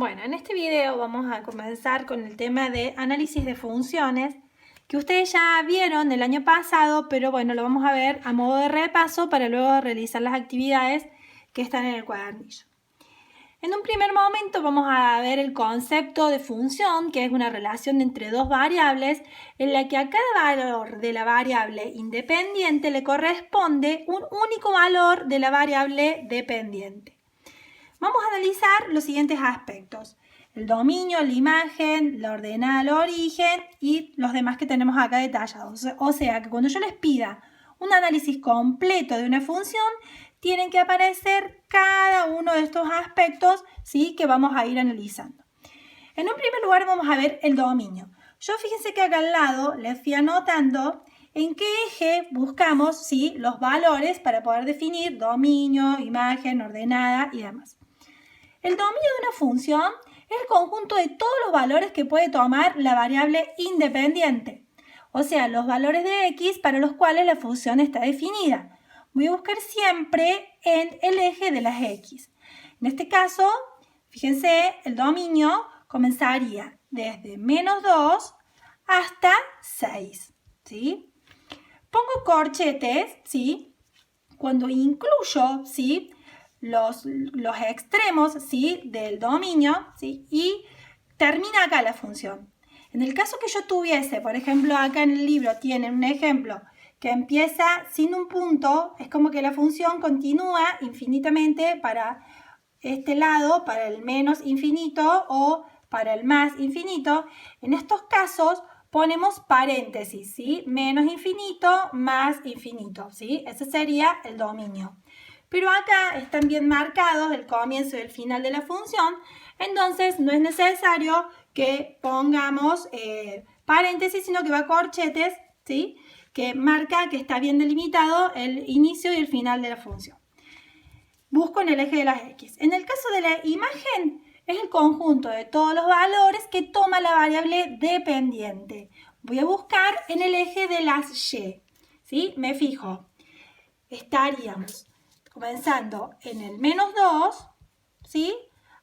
Bueno, en este video vamos a comenzar con el tema de análisis de funciones, que ustedes ya vieron el año pasado, pero bueno, lo vamos a ver a modo de repaso para luego realizar las actividades que están en el cuadernillo. En un primer momento vamos a ver el concepto de función, que es una relación entre dos variables en la que a cada valor de la variable independiente le corresponde un único valor de la variable dependiente. Vamos a analizar los siguientes aspectos: el dominio, la imagen, la ordenada, el origen y los demás que tenemos acá detallados. O sea que cuando yo les pida un análisis completo de una función, tienen que aparecer cada uno de estos aspectos, ¿sí?, que vamos a ir analizando. En un primer lugar vamos a ver el dominio. Yo fíjense que acá al lado les fui anotando en qué eje buscamos, ¿sí?, los valores para poder definir dominio, imagen, ordenada y demás. El dominio de una función es el conjunto de todos los valores que puede tomar la variable independiente, o sea, los valores de x para los cuales la función está definida. Voy a buscar siempre en el eje de las x. En este caso, fíjense, el dominio comenzaría desde -2 hasta 6, ¿sí? Pongo corchetes, ¿sí?, cuando incluyo, ¿sí?, los extremos, ¿sí?, del dominio, ¿sí?, y termina acá la función. En el caso que yo tuviese, por ejemplo, acá en el libro tienen un ejemplo que empieza sin un punto, es como que la función continúa infinitamente para este lado, para el menos infinito o para el más infinito. En estos casos ponemos paréntesis, ¿sí?, menos infinito, más infinito, ¿sí? Ese sería el dominio. Pero acá están bien marcados el comienzo y el final de la función, entonces no es necesario que pongamos paréntesis, sino que va corchetes, ¿sí?, que marca que está bien delimitado el inicio y el final de la función. Busco en el eje de las x. En el caso de la imagen, es el conjunto de todos los valores que toma la variable dependiente. Voy a buscar en el eje de las y, ¿sí? Me fijo, estaríamos comenzando en el -2, ¿sí?,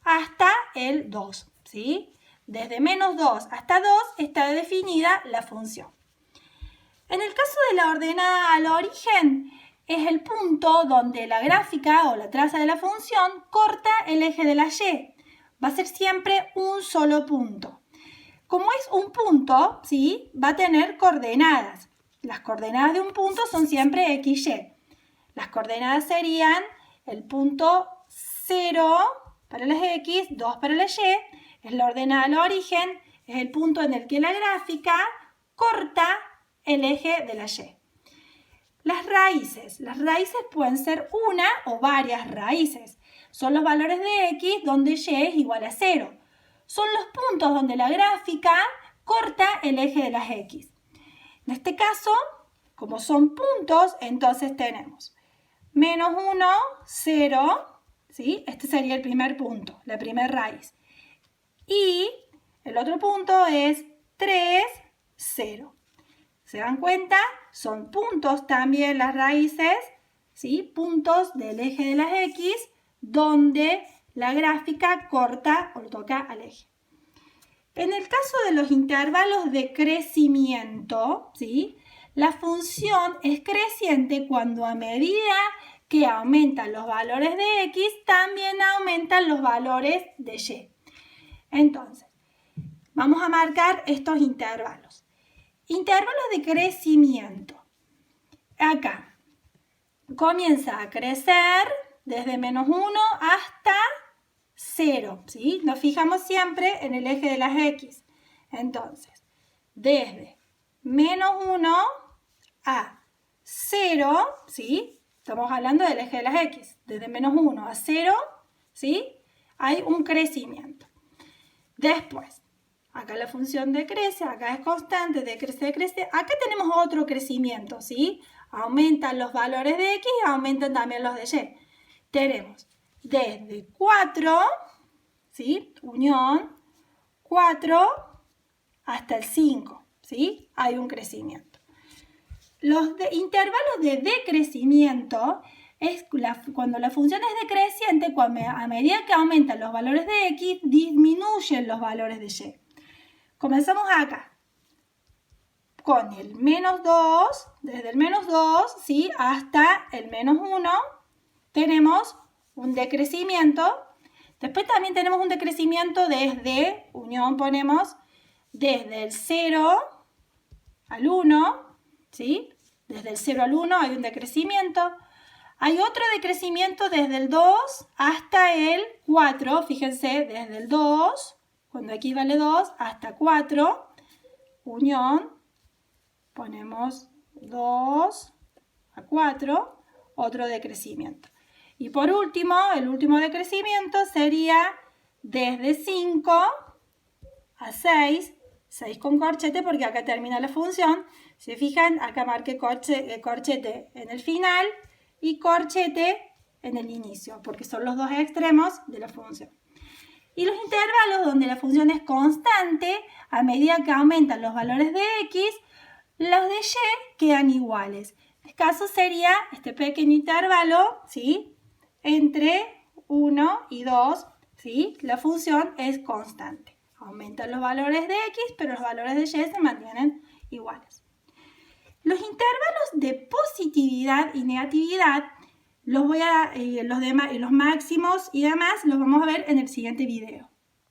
hasta el 2, ¿sí? Desde -2 hasta 2 está definida la función. En el caso de la ordenada al origen, es el punto donde la gráfica o la traza de la función corta el eje de la y. Va a ser siempre un solo punto. Como es un punto, ¿sí?, va a tener coordenadas. Las coordenadas de un punto son siempre x, y. Las coordenadas serían el punto 0 para las x, 2 para la y, es la ordenada al origen, es el punto en el que la gráfica corta el eje de la y. Las raíces pueden ser una o varias raíces. Son los valores de x donde y es igual a 0. Son los puntos donde la gráfica corta el eje de las x. En este caso, como son puntos, entonces tenemos -1, 0, ¿sí? Este sería el primer punto, la primera raíz. Y el otro punto es 3, 0. ¿Se dan cuenta? Son puntos también las raíces, ¿sí?, puntos del eje de las x donde la gráfica corta o toca al eje. En el caso de los intervalos de crecimiento, ¿sí?, la función es creciente cuando a medida que aumentan los valores de x, también aumentan los valores de y. Entonces, vamos a marcar estos intervalos. Intervalos de crecimiento. Acá comienza a crecer desde -1 hasta 0, ¿sí? Nos fijamos siempre en el eje de las x. Entonces, desde -1 a 0, ¿sí?, estamos hablando del eje de las x. Desde -1 a 0, ¿sí?, hay un crecimiento. Después, acá la función decrece, acá es constante, decrece. Acá tenemos otro crecimiento, ¿sí? Aumentan los valores de x y aumentan también los de y. Tenemos desde 4, ¿sí?, unión, 4 hasta el 5, ¿sí? Hay un crecimiento. Los intervalos de decrecimiento es cuando la función es decreciente, a medida que aumentan los valores de x, disminuyen los valores de y. Comenzamos acá, con el menos 2, desde el menos 2, ¿sí?, hasta el menos 1, tenemos un decrecimiento. Después también tenemos un decrecimiento desde, unión ponemos, desde el 0 al 1, ¿sí? Desde el 0 al 1 hay un decrecimiento. Hay otro decrecimiento desde el 2 hasta el 4, fíjense, desde el 2, cuando x vale 2, hasta 4, unión, ponemos 2 a 4, otro decrecimiento. Y por último, el último decrecimiento sería desde 5 a 6, 6 con corchete porque acá termina la función. Se fijan, acá marqué corchete en el final y corchete en el inicio, porque son los dos extremos de la función. Y los intervalos donde la función es constante, a medida que aumentan los valores de x, los de y quedan iguales. El caso sería este pequeño intervalo, ¿sí?, entre 1 y 2, ¿sí?, la función es constante. Aumentan los valores de x, pero los valores de y se mantienen iguales. Los intervalos de positividad y negatividad, los máximos y demás, los vamos a ver en el siguiente video.